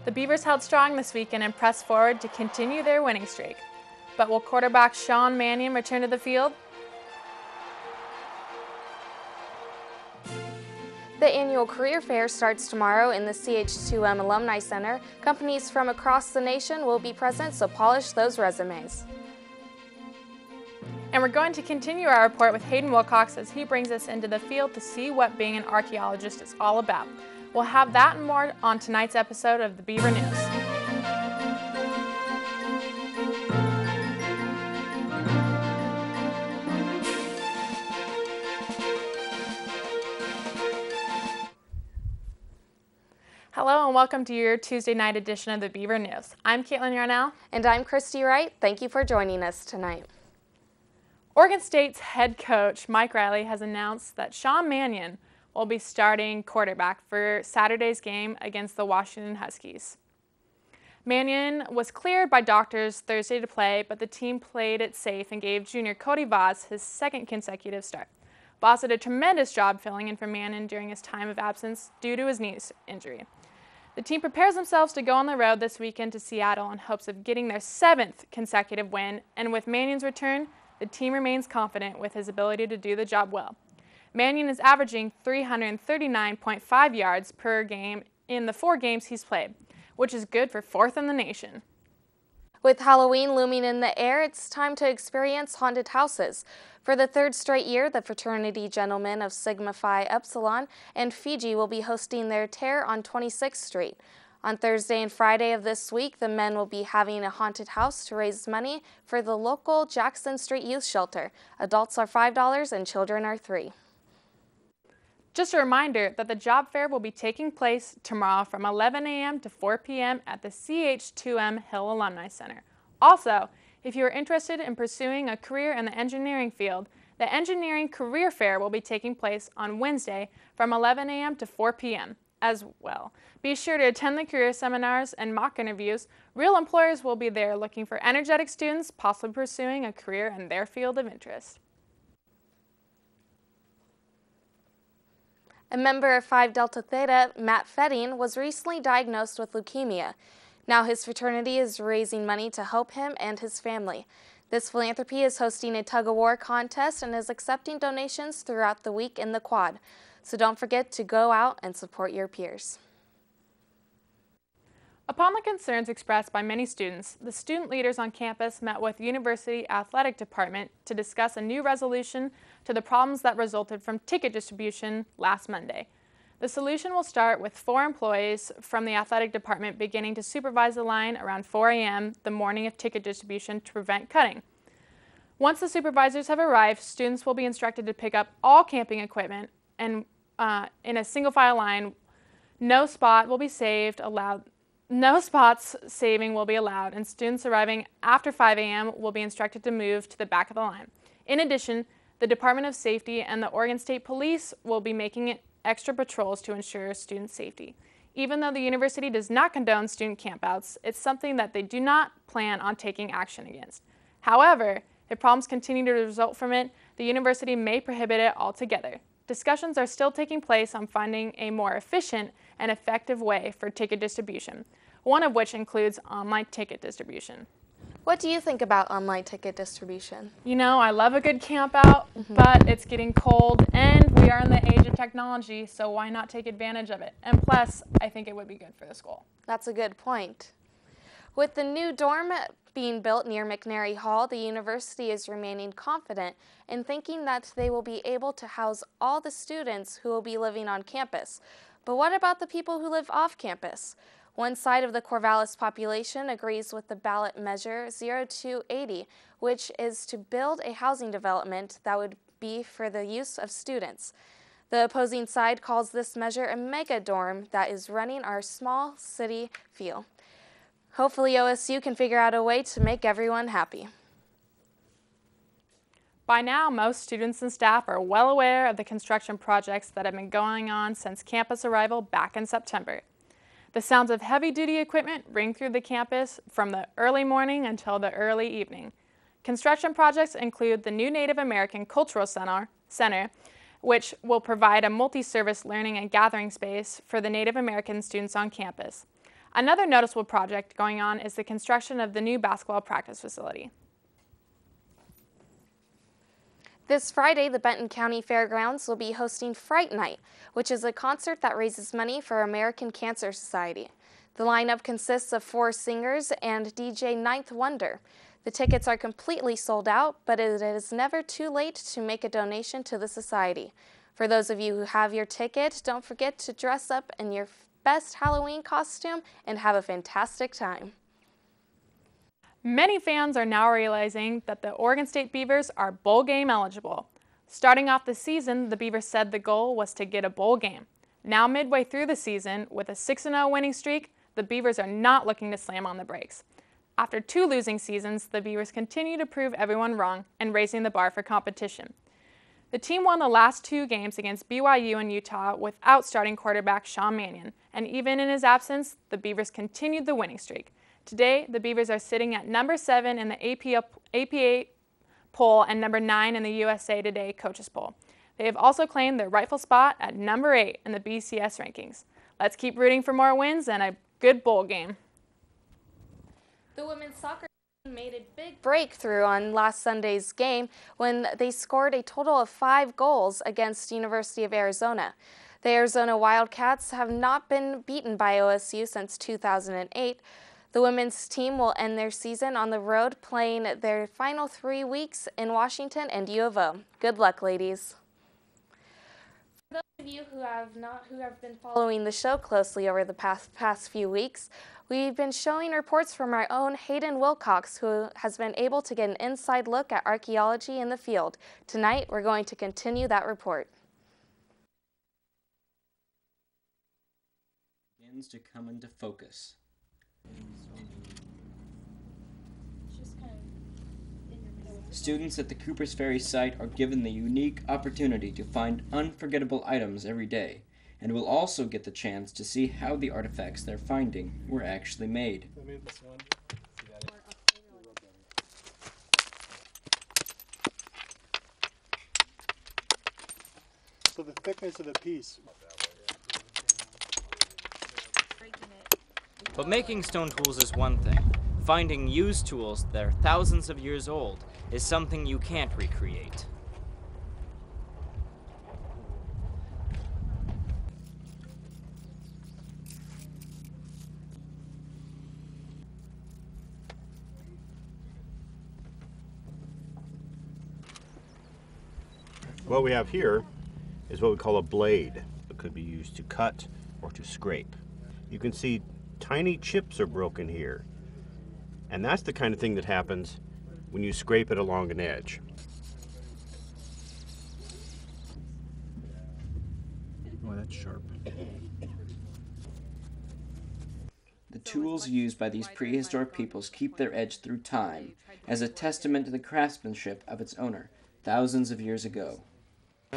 The Beavers held strong this weekend and pressed forward to continue their winning streak. But will quarterback Sean Mannion return to the field? The annual career fair starts tomorrow in the CH2M Alumni Center. Companies from across the nation will be present, so polish those resumes. And we're going to continue our report with Hayden Wilcox as he brings us into the field to see what being an archaeologist is all about. We'll have that and more on tonight's episode of the Beaver News. Hello and welcome to your Tuesday night edition of the Beaver News. I'm Kaitlyn Yarnell. And I'm Christy Wright. Thank you for joining us tonight. Oregon State's head coach, Mike Riley, has announced that Sean Mannion will be starting quarterback for Saturday's game against the Washington Huskies. Mannion was cleared by doctors Thursday to play, but the team played it safe and gave junior Cody Voss his second consecutive start. Voss did a tremendous job filling in for Mannion during his time of absence due to his knee injury. The team prepares themselves to go on the road this weekend to Seattle in hopes of getting their 7th consecutive win, and with Mannion's return, the team remains confident with his ability to do the job well. Mannion is averaging 339.5 yards per game in the 4 games he's played, which is good for 4th in the nation. With Halloween looming in the air, it's time to experience haunted houses. For the 3rd straight year, the fraternity gentlemen of Sigma Phi Epsilon and Fiji will be hosting their tear on 26th Street. On Thursday and Friday of this week, the men will be having a haunted house to raise money for the local Jackson Street Youth Shelter. Adults are $5 and children are $3. Just a reminder that the job fair will be taking place tomorrow from 11 a.m. to 4 p.m. at the CH2M Hill Alumni Center. Also, if you are interested in pursuing a career in the engineering field, the Engineering Career Fair will be taking place on Wednesday from 11 a.m. to 4 p.m. as well. Be sure to attend the career seminars and mock interviews. Real employers will be there looking for energetic students possibly pursuing a career in their field of interest. A member of Phi Delta Theta, Matt Fetting, was recently diagnosed with leukemia. Now his fraternity is raising money to help him and his family. This Philanthropy is hosting a tug-of-war contest and is accepting donations throughout the week in the quad. So don't forget to go out and support your peers. Upon the concerns expressed by many students, the student leaders on campus met with the University Athletic Department to discuss a new resolution to the problems that resulted from ticket distribution last Monday. The solution will start with 4 employees from the athletic department beginning to supervise the line around 4 a.m. the morning of ticket distribution to prevent cutting. Once the supervisors have arrived, students will be instructed to pick up all camping equipment and in a single file line. No spots saving will be allowed, and students arriving after 5 a.m. will be instructed to move to the back of the line. In addition, the Department of Safety and the Oregon State Police will be making extra patrols to ensure student safety. Even though the university does not condone student campouts, it's something that they do not plan on taking action against. However, if problems continue to result from it, the university may prohibit it altogether. Discussions are still taking place on finding a more efficient and effective way for ticket distribution, one of which includes online ticket distribution. What do you think about online ticket distribution? You know, I love a good camp out, but it's getting cold and we are in the age of technology, so why not take advantage of it? And plus, I think it would be good for the school. That's a good point. With the new dorm being built near McNary Hall, the university is remaining confident in thinking that they will be able to house all the students who will be living on campus. But what about the people who live off campus? One side of the Corvallis population agrees with the ballot measure 0280, which is to build a housing development that would be for the use of students. The opposing side calls this measure a mega dorm that is running our small city feel. Hopefully OSU can figure out a way to make everyone happy. By now, most students and staff are well aware of the construction projects that have been going on since campus arrival back in September. The sounds of heavy-duty equipment ring through the campus from the early morning until the early evening. Construction projects include the new Native American Cultural Center, which will provide a multi-service learning and gathering space for the Native American students on campus. Another noticeable project going on is the construction of the new basketball practice facility. This Friday, the Benton County Fairgrounds will be hosting Fright Night, which is a concert that raises money for American Cancer Society. The lineup consists of 4 singers and DJ Ninth Wonder. The tickets are completely sold out, but it is never too late to make a donation to the society. For those of you who have your ticket, don't forget to dress up in your best Halloween costume and have a fantastic time. Many fans are now realizing that the Oregon State Beavers are bowl game eligible. Starting off the season, the Beavers said the goal was to get a bowl game. Now midway through the season, with a 6-0 winning streak, the Beavers are not looking to slam on the brakes. After 2 losing seasons, the Beavers continue to prove everyone wrong and raising the bar for competition. The team won the last 2 games against BYU and Utah without starting quarterback Sean Mannion, and even in his absence, the Beavers continued the winning streak. Today, the Beavers are sitting at number 7 in the APA poll and number 9 in the USA Today Coaches Poll. They have also claimed their rightful spot at number 8 in the BCS rankings. Let's keep rooting for more wins and a good bowl game. The women's soccer team made a big breakthrough on last Sunday's game when they scored a total of 5 goals against University of Arizona. The Arizona Wildcats have not been beaten by OSU since 2008. The women's team will end their season on the road, playing their final 3 weeks in Washington and U of O. Good luck, ladies. For those of you who have been following the show closely over the past few weeks, we've been showing reports from our own Hayden Wilcox, who has been able to get an inside look at archaeology in the field. Tonight, we're going to continue that report. Begins to come into focus. Students at the Coopers Ferry site are given the unique opportunity to find unforgettable items every day, and will also get the chance to see how the artifacts they're finding were actually made. So the thickness of the piece. But making stone tools is one thing. Finding used tools that are thousands of years old is something you can't recreate. What we have here is what we call a blade. It could be used to cut or to scrape. You can see tiny chips are broken here. And that's the kind of thing that happens when you scrape it along an edge. Oh, that's sharp. The tools used by these prehistoric peoples keep their edge through time, as a testament to the craftsmanship of its owner thousands of years ago.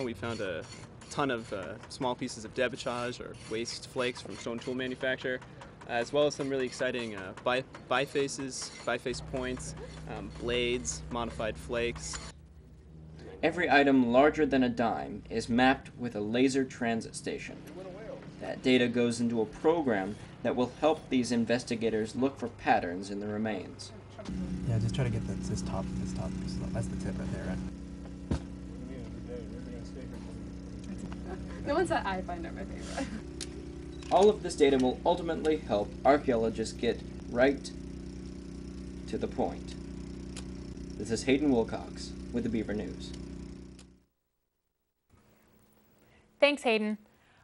We found a ton of small pieces of debouchage or waste flakes from stone tool manufacture, as well as some really exciting biface points, blades, modified flakes. Every item larger than a dime is mapped with a laser transit station. That data goes into a program that will help these investigators look for patterns in the remains. Yeah, just try to get this top. That's the tip right there, right? The ones that I find are my favorite. All of this data will ultimately help archaeologists get right to the point. This is Hayden Wilcox with the Beaver News. Thanks, Hayden.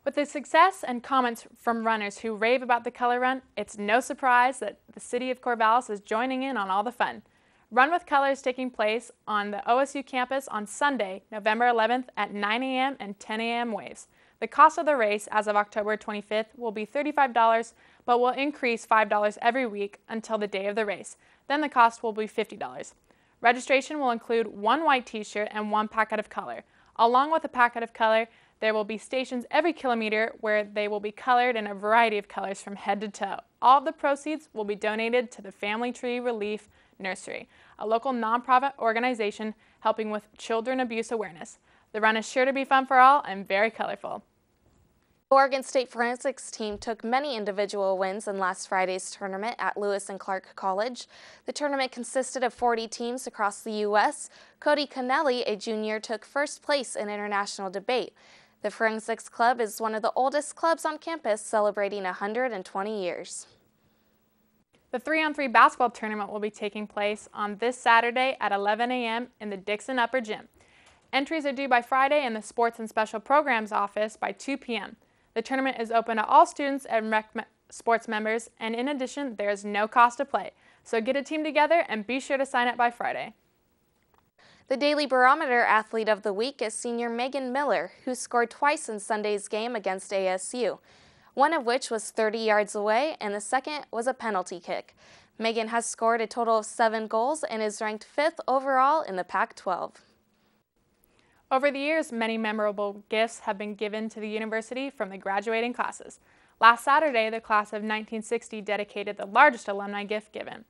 With the success and comments from runners who rave about the Color Run, it's no surprise that the city of Corvallis is joining in on all the fun. Run with Color is taking place on the OSU campus on Sunday, November 11th at 9 a.m. and 10 a.m. waves. The cost of the race as of October 25th will be $35, but will increase $5 every week until the day of the race. Then the cost will be $50. Registration will include 1 white t-shirt and 1 packet of color. Along with a packet of color, there will be stations every kilometer where they will be colored in a variety of colors from head to toe. All of the proceeds will be donated to the Family Tree Relief Nursery, a local nonprofit organization helping with children abuse awareness. The run is sure to be fun for all and very colorful. The Oregon State forensics team took many individual wins in last Friday's tournament at Lewis and Clark College. The tournament consisted of 40 teams across the U.S. Cody Connelly, a junior, took first place in international debate. The forensics club is one of the oldest clubs on campus, celebrating 120 years. The 3-on-3 basketball tournament will be taking place on this Saturday at 11 a.m. in the Dixon Upper Gym. Entries are due by Friday in the Sports and Special Programs office by 2 p.m. The tournament is open to all students and sports members, and in addition, there is no cost to play. So get a team together and be sure to sign up by Friday. The Daily Barometer Athlete of the Week is senior Megan Miller, who scored twice in Sunday's game against ASU, one of which was 30 yards away, and the second was a penalty kick. Megan has scored a total of 7 goals and is ranked 5th overall in the Pac-12. Over the years, many memorable gifts have been given to the university from the graduating classes. Last Saturday, the class of 1960 dedicated the largest alumni gift given.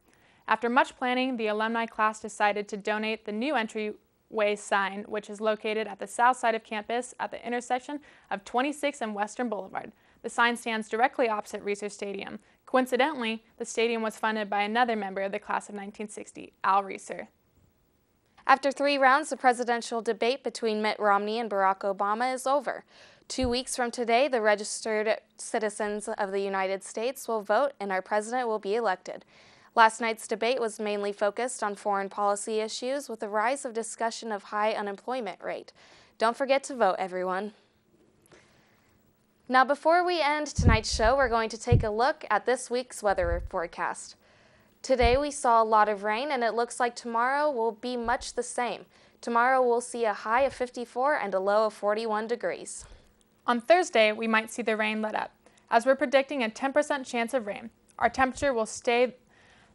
After much planning, the alumni class decided to donate the new entryway sign, which is located at the south side of campus at the intersection of 26th and Western Boulevard. The sign stands directly opposite Reser Stadium. Coincidentally, the stadium was funded by another member of the class of 1960, Al Reser. After 3 rounds, the presidential debate between Mitt Romney and Barack Obama is over. 2 weeks from today, the registered citizens of the United States will vote and our president will be elected. Last night's debate was mainly focused on foreign policy issues with the rise of discussion of high unemployment rate. Don't forget to vote, everyone. Now, before we end tonight's show, we're going to take a look at this week's weather forecast. Today we saw a lot of rain, and it looks like tomorrow will be much the same. Tomorrow we'll see a high of 54 and a low of 41 degrees. On Thursday, we might see the rain let up, as we're predicting a 10% chance of rain. Our temperature will stay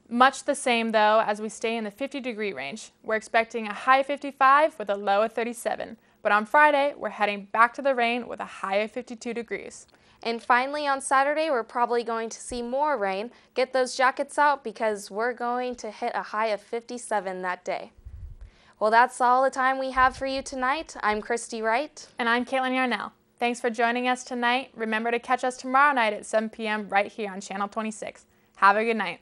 much the same, though, as we stay in the 50-degree range. We're expecting a high of 55 with a low of 37. But on Friday, we're heading back to the rain with a high of 52 degrees. And finally, on Saturday, we're probably going to see more rain. Get those jackets out because we're going to hit a high of 57 that day. Well, that's all the time we have for you tonight. I'm Christy Wright. And I'm Kaitlyn Yarnell. Thanks for joining us tonight. Remember to catch us tomorrow night at 7 p.m. right here on Channel 26. Have a good night.